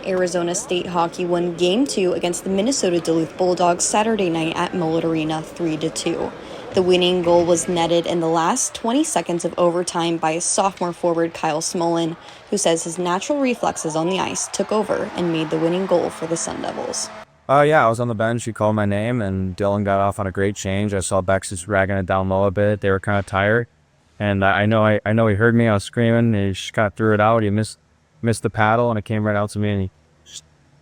Arizona State hockey won Game 2 against the Minnesota Duluth Bulldogs Saturday night at Mullet Arena 3-2. The winning goal was netted in the last 20 seconds of overtime by sophomore forward Kyle Smolin, who says his natural reflexes on the ice took over and made the winning goal for the Sun Devils. Yeah, I was on the bench. He called my name, and Dylan got off on a great change. I saw Bex just ragging it down low a bit. They were kind of tired, and I know he heard me. I was screaming. He just kind of threw it out. He missed the paddle, and it came right out to me. And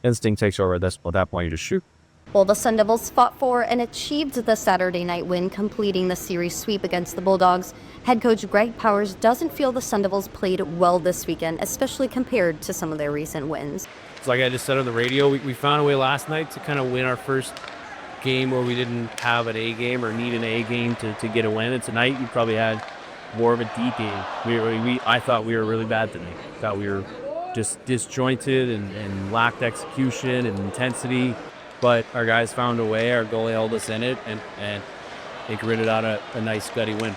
instinct takes over at that point. You just shoot. Well, the Sun Devils fought for and achieved the Saturday night win, completing the series sweep against the Bulldogs. Head coach Greg Powers doesn't feel the Sun Devils played well this weekend, especially compared to some of their recent wins. It's like I just said on the radio, we found a way last night to kind of win our first game where we didn't have an A game or need an A game to get a win. And tonight we probably had more of a D game. I thought we were really bad tonight. I thought we were just disjointed and lacked execution and intensity. But our guys found a way. Our goalie held us in it, and they gritted out a nice, steady win.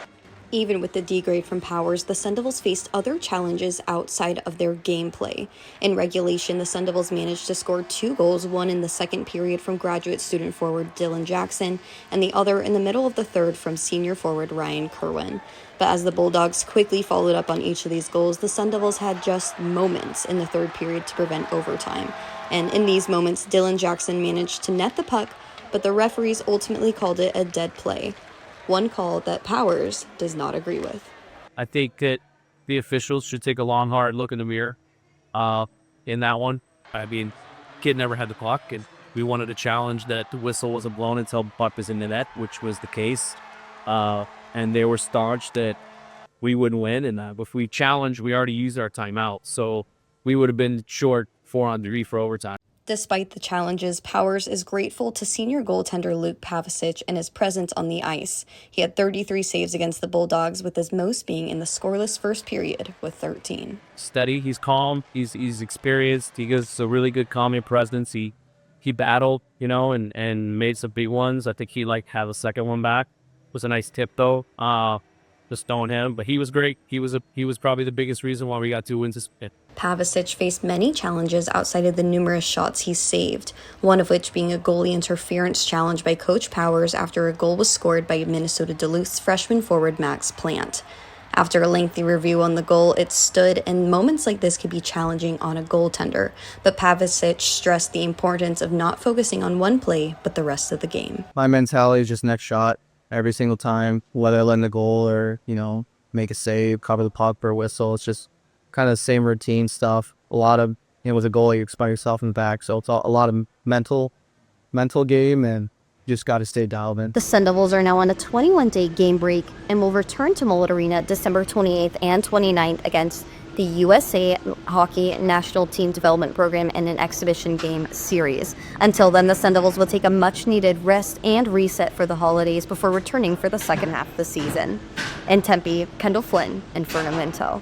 Even with the D grade from Powers, the Sun Devils faced other challenges outside of their gameplay. In regulation, the Sun Devils managed to score 2 goals, one in the second period from graduate student forward Dylan Jackson, and the other in the middle of the third from senior forward Ryan Kerwin. But as the Bulldogs quickly followed up on each of these goals, the Sun Devils had just moments in the third period to prevent overtime. And in these moments, Dylan Jackson managed to net the puck, but the referees ultimately called it a dead play. One call that Powers does not agree with. I think that the officials should take a long, hard look in the mirror in that one. I mean, kid never had the puck, and we wanted a challenge that the whistle wasn't blown until the puck was in the net, which was the case. And they were staunch that we wouldn't win. And if we challenged, we already used our timeout. So we would have been short 4-on-3 for overtime. Despite the challenges, Powers is grateful to senior goaltender Luke Pavicic and his presence on the ice. He had 33 saves against the Bulldogs, with his most being in the scoreless first period with 13. Steady, he's calm, he's experienced, he gives a really good calming presence. He battled, and made some big ones. I think he had a second one back. It was a nice tip though. Just throwing him, but he was great. He was probably the biggest reason why we got 2 wins this weekend. Pavicic faced many challenges outside of the numerous shots he saved, one of which being a goalie interference challenge by Coach Powers after a goal was scored by Minnesota Duluth's freshman forward Max Plant. After a lengthy review on the goal, it stood, and moments like this could be challenging on a goaltender, but Pavicic stressed the importance of not focusing on one play, but the rest of the game. My mentality is just next shot every single time, whether I let in the goal or, make a save, cover the puck or whistle. It's just kind of the same routine stuff. A lot of, with a goal, you expect yourself in the back. So it's a lot of mental game, and you just got to stay dialed in. The Sun Devils are now on a 21-day game break and will return to Mullet Arena December 28th and 29th against the USA Hockey National Team Development Program in an exhibition game series. Until then, the Sun Devils will take a much-needed rest and reset for the holidays before returning for the second half of the season. In Tempe, Kendall Flynn and Fernando Minto.